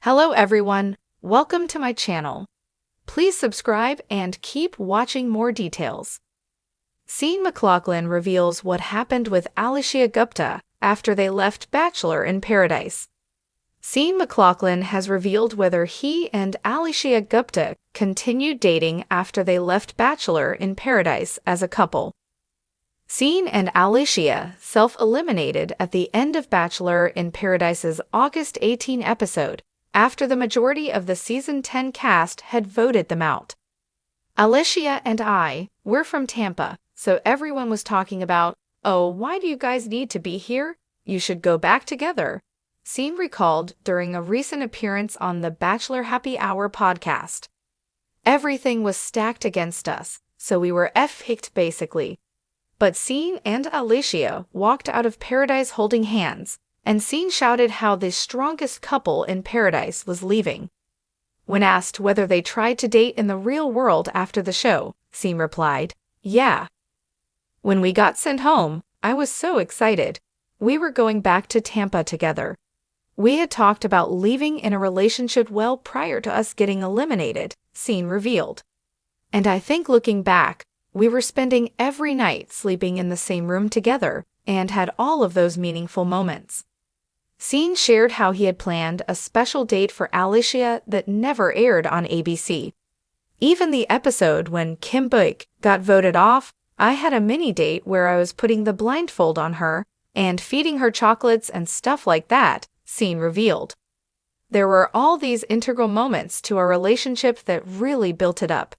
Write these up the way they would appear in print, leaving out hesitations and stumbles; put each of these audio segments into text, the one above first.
Hello everyone, welcome to my channel. Please subscribe and keep watching more details. Scene McLaughlin reveals what happened with Allyshia Gupta after they left Bachelor in Paradise. Scene McLaughlin has revealed whether he and Allyshia Gupta continued dating after they left Bachelor in Paradise as a couple. Scene and Allyshia self-eliminated at the end of Bachelor in Paradise's August 18 episode, after the majority of the Season 10 cast had voted them out. Allyshia and I were from Tampa, so everyone was talking about, "Oh, why do you guys need to be here? You should go back together," Scene recalled during a recent appearance on the Bachelor Happy Hour podcast. "Everything was stacked against us, so we were F-hicked basically." But Scene and Allyshia walked out of Paradise holding hands, and Scene shouted how the strongest couple in Paradise was leaving. When asked whether they tried to date in the real world after the show, Scene replied, "Yeah. When we got sent home, I was so excited. We were going back to Tampa together. We had talked about leaving in a relationship well prior to us getting eliminated," Scene revealed. "And I think looking back, we were spending every night sleeping in the same room together and had all of those meaningful moments." Scene shared how he had planned a special date for Allyshia that never aired on ABC. "Even the episode when Kim Boik got voted off, I had a mini date where I was putting the blindfold on her and feeding her chocolates and stuff like that," Scene revealed. "There were all these integral moments to our relationship that really built it up.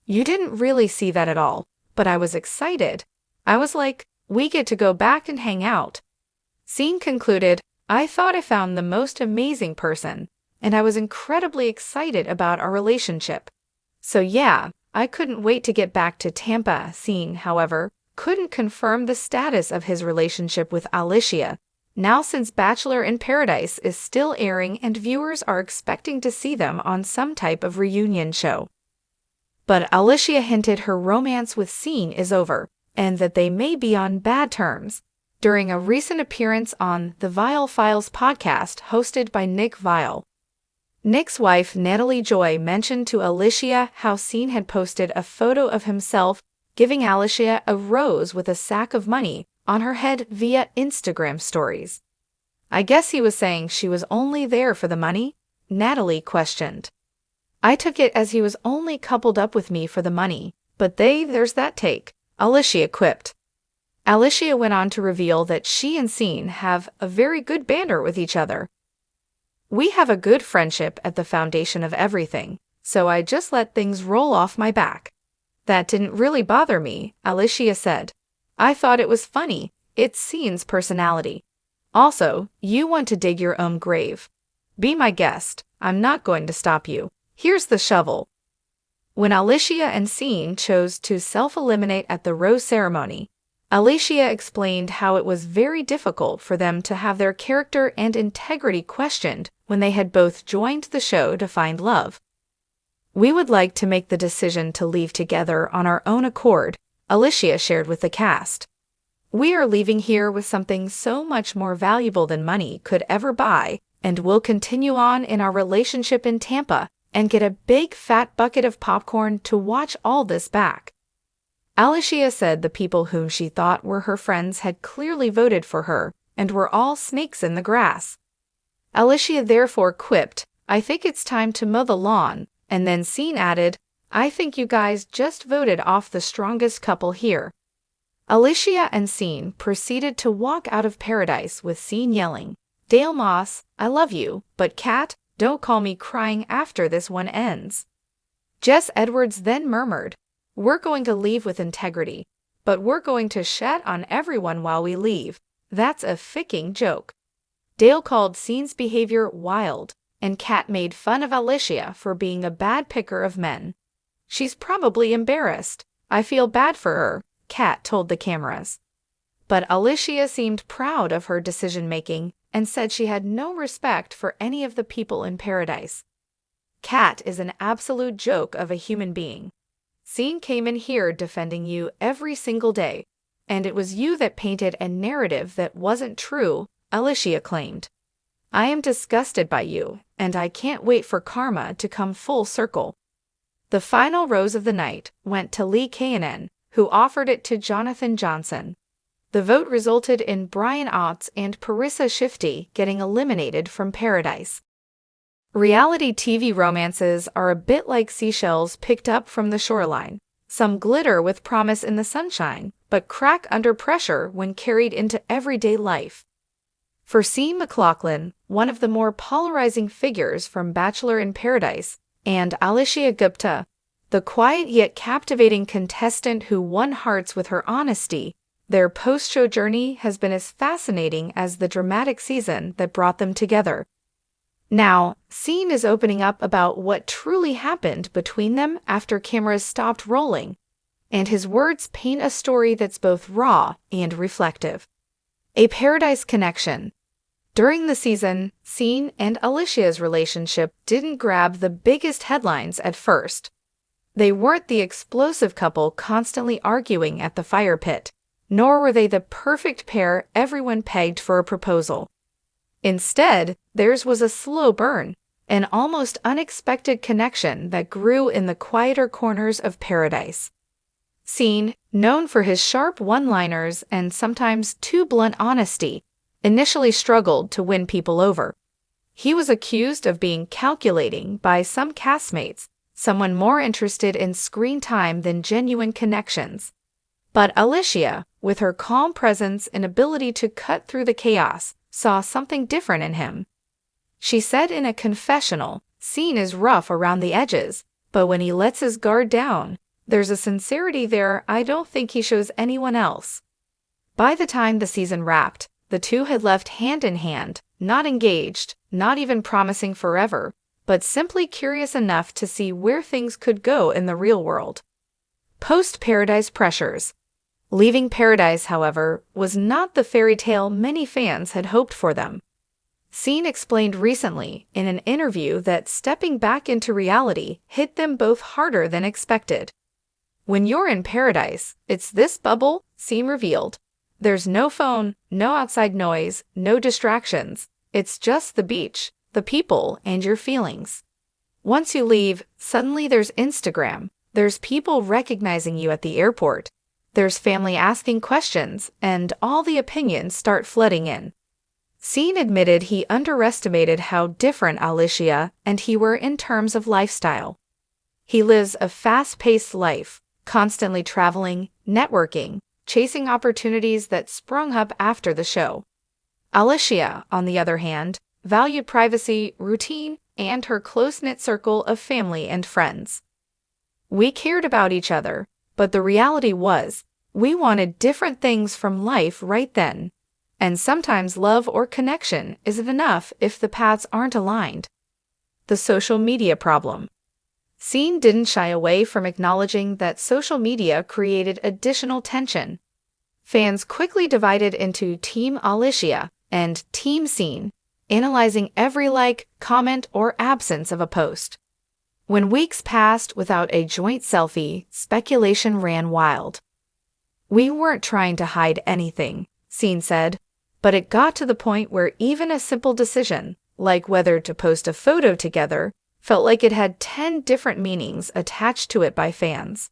You didn't really see that at all, but I was excited. I was like, we get to go back and hang out." Scene concluded, "I thought I found the most amazing person, and I was incredibly excited about our relationship. So yeah, I couldn't wait to get back to Tampa." Scene, however, couldn't confirm the status of his relationship with Allyshia, now since Bachelor in Paradise is still airing and viewers are expecting to see them on some type of reunion show. But Allyshia hinted her romance with Scene is over, and that they may be on bad terms, during a recent appearance on the Viall Files podcast hosted by Nick Viall. Nick's wife Natalie Joy mentioned to Allyshia how Scene had posted a photo of himself giving Allyshia a rose with a sack of money on her head via Instagram stories. "I guess he was saying she was only there for the money?" Natalie questioned. "I took it as he was only coupled up with me for the money, but there's that take," Allyshia quipped. Allyshia went on to reveal that she and Scene have a very good banter with each other. "We have a good friendship at the foundation of everything, so I just let things roll off my back. That didn't really bother me," Allyshia said. "I thought it was funny. It's Scene's personality. Also, you want to dig your own grave. Be my guest. I'm not going to stop you. Here's the shovel." When Allyshia and Scene chose to self-eliminate at the rose ceremony, Allyshia explained how it was very difficult for them to have their character and integrity questioned when they had both joined the show to find love. "We would like to make the decision to leave together on our own accord," Allyshia shared with the cast. "We are leaving here with something so much more valuable than money could ever buy, and we'll continue on in our relationship in Tampa and get a big fat bucket of popcorn to watch all this back." Allyshia said the people whom she thought were her friends had clearly voted for her and were all snakes in the grass. Allyshia therefore quipped, "I think it's time to mow the lawn," and then Scene added, "I think you guys just voted off the strongest couple here." Allyshia and Scene proceeded to walk out of Paradise with Scene yelling, "Dale Moss, I love you, but Kat, don't call me crying after this one ends." Jess Edwards then murmured, "We're going to leave with integrity, but we're going to shat on everyone while we leave. That's a ficking joke." Dale called Scene's behavior wild, and Kat made fun of Allyshia for being a bad picker of men. "She's probably embarrassed. I feel bad for her," Kat told the cameras. But Allyshia seemed proud of her decision-making and said she had no respect for any of the people in Paradise. "Kat is an absolute joke of a human being. Scene came in here defending you every single day, and it was you that painted a narrative that wasn't true," Allyshia claimed. "I am disgusted by you, and I can't wait for karma to come full circle." The final rose of the night went to Lee K&N, who offered it to Jonathan Johnson. The vote resulted in Brian Otts and Parissa Shifty getting eliminated from Paradise. Reality TV romances are a bit like seashells picked up from the shoreline. Some glitter with promise in the sunshine, but crack under pressure when carried into everyday life. For McLaughlin, one of the more polarizing figures from Bachelor in Paradise, and Allyshia Gupta, the quiet yet captivating contestant who won hearts with her honesty, their post-show journey has been as fascinating as the dramatic season that brought them together. Now, Scene is opening up about what truly happened between them after cameras stopped rolling, and his words paint a story that's both raw and reflective. A Paradise connection. During the season, Scene and Alyshia's relationship didn't grab the biggest headlines at first. They weren't the explosive couple constantly arguing at the fire pit, nor were they the perfect pair everyone pegged for a proposal. Instead, theirs was a slow burn, an almost unexpected connection that grew in the quieter corners of Paradise. Scene, known for his sharp one-liners and sometimes too blunt honesty, initially struggled to win people over. He was accused of being calculating by some castmates, someone more interested in screen time than genuine connections. But Allyshia, with her calm presence and ability to cut through the chaos, saw something different in him. She said in a confessional, "Scene is rough around the edges, but when he lets his guard down, there's a sincerity there I don't think he shows anyone else." By the time the season wrapped, the two had left hand in hand, not engaged, not even promising forever, but simply curious enough to see where things could go in the real world. Post-Paradise pressures. Leaving Paradise, however, was not the fairy tale many fans had hoped for them. Scene explained recently in an interview that stepping back into reality hit them both harder than expected. "When you're in Paradise, it's this bubble," Scene revealed. "There's no phone, no outside noise, no distractions. It's just the beach, the people, and your feelings. Once you leave, suddenly there's Instagram, there's people recognizing you at the airport, there's family asking questions, and all the opinions start flooding in." Scene admitted he underestimated how different Allyshia and he were in terms of lifestyle. He lives a fast-paced life, constantly traveling, networking, chasing opportunities that sprung up after the show. Allyshia, on the other hand, valued privacy, routine, and her close-knit circle of family and friends. "We cared about each other, but the reality was, we wanted different things from life right then. And sometimes love or connection isn't enough if the paths aren't aligned." The social media problem. Scene didn't shy away from acknowledging that social media created additional tension. Fans quickly divided into Team Allyshia and Team Scene, analyzing every like, comment, or absence of a post. When weeks passed without a joint selfie, speculation ran wild. "We weren't trying to hide anything," Scene said, but it got to the point where even a simple decision, like whether to post a photo together, felt like it had 10 different meanings attached to it by fans.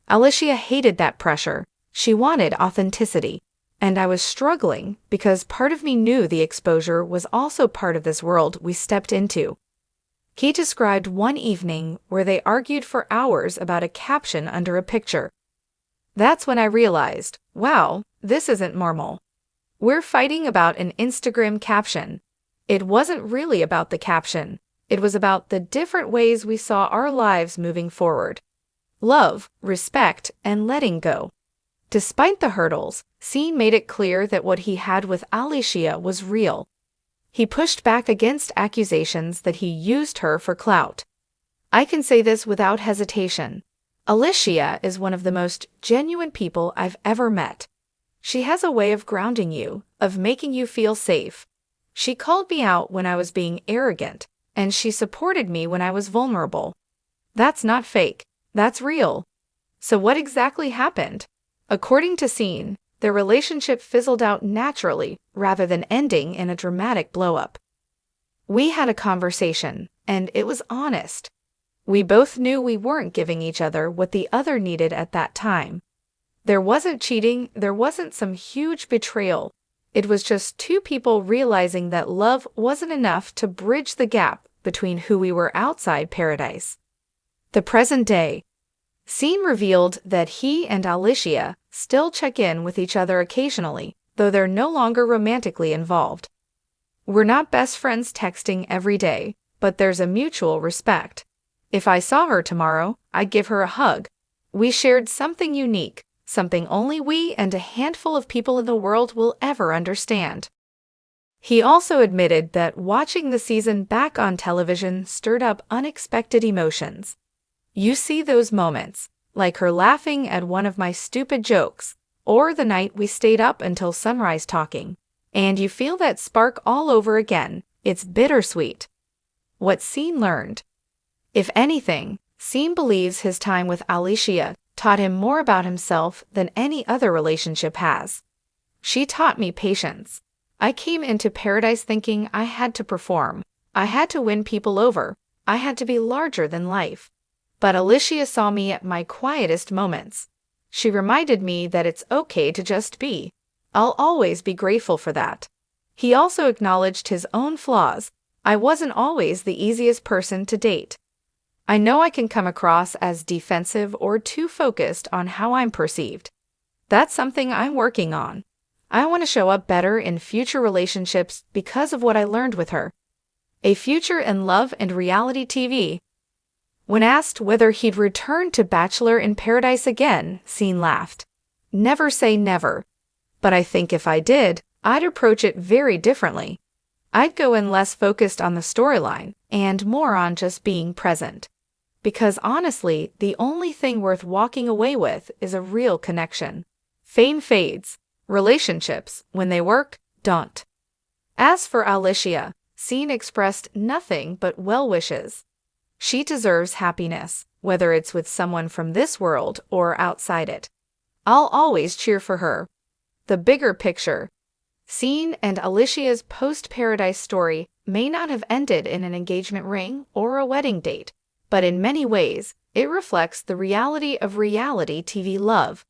Allyshia hated that pressure. She wanted authenticity. And I was struggling because part of me knew the exposure was also part of this world we stepped into. He described one evening where they argued for hours about a caption under a picture. "That's when I realized, wow, this isn't normal. We're fighting about an Instagram caption. It wasn't really about the caption. It was about the different ways we saw our lives moving forward. Love, respect, and letting go." Despite the hurdles, Scene made it clear that what he had with Allyshia was real. He pushed back against accusations that he used her for clout. "I can say this without hesitation. Allyshia is one of the most genuine people I've ever met. She has a way of grounding you, of making you feel safe. She called me out when I was being arrogant, and she supported me when I was vulnerable. That's not fake. That's real." So what exactly happened? According to Scene, their relationship fizzled out naturally rather than ending in a dramatic blow-up. We had a conversation, and it was honest. We both knew we weren't giving each other what the other needed at that time. There wasn't cheating, there wasn't some huge betrayal. It was just two people realizing that love wasn't enough to bridge the gap between who we were outside paradise. The present day. Scene revealed that he and Allyshia still check in with each other occasionally, though they're no longer romantically involved. We're not best friends texting every day, but there's a mutual respect. If I saw her tomorrow, I'd give her a hug. We shared something unique, something only we and a handful of people in the world will ever understand. He also admitted that watching the season back on television stirred up unexpected emotions. You see those moments, like her laughing at one of my stupid jokes, or the night we stayed up until sunrise talking, and you feel that spark all over again. It's bittersweet. What Scene learned. If anything, Scene believes his time with Allyshia taught him more about himself than any other relationship has. She taught me patience. I came into paradise thinking I had to perform. I had to win people over. I had to be larger than life. But Allyshia saw me at my quietest moments. She reminded me that it's okay to just be. I'll always be grateful for that. He also acknowledged his own flaws. I wasn't always the easiest person to date. I know I can come across as defensive or too focused on how I'm perceived. That's something I'm working on. I want to show up better in future relationships because of what I learned with her. A future in love and reality TV. When asked whether he'd return to Bachelor in Paradise again, Scene laughed. Never say never. But I think if I did, I'd approach it very differently. I'd go in less focused on the storyline and more on just being present. Because honestly, the only thing worth walking away with is a real connection. Fame fades. Relationships, when they work, don't. As for Allyshia, Scene expressed nothing but well wishes. She deserves happiness, whether it's with someone from this world or outside it. I'll always cheer for her. The bigger picture. Scene and Alyshia's post-paradise story may not have ended in an engagement ring or a wedding date, but in many ways, it reflects the reality of reality TV love.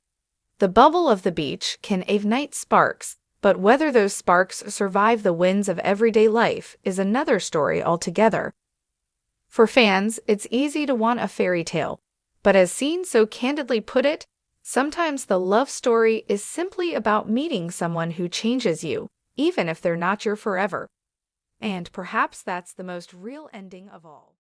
The bubble of the beach can ignite sparks, but whether those sparks survive the winds of everyday life is another story altogether. For fans, it's easy to want a fairy tale, but as Scene so candidly put it, sometimes the love story is simply about meeting someone who changes you, even if they're not your forever. And perhaps that's the most real ending of all.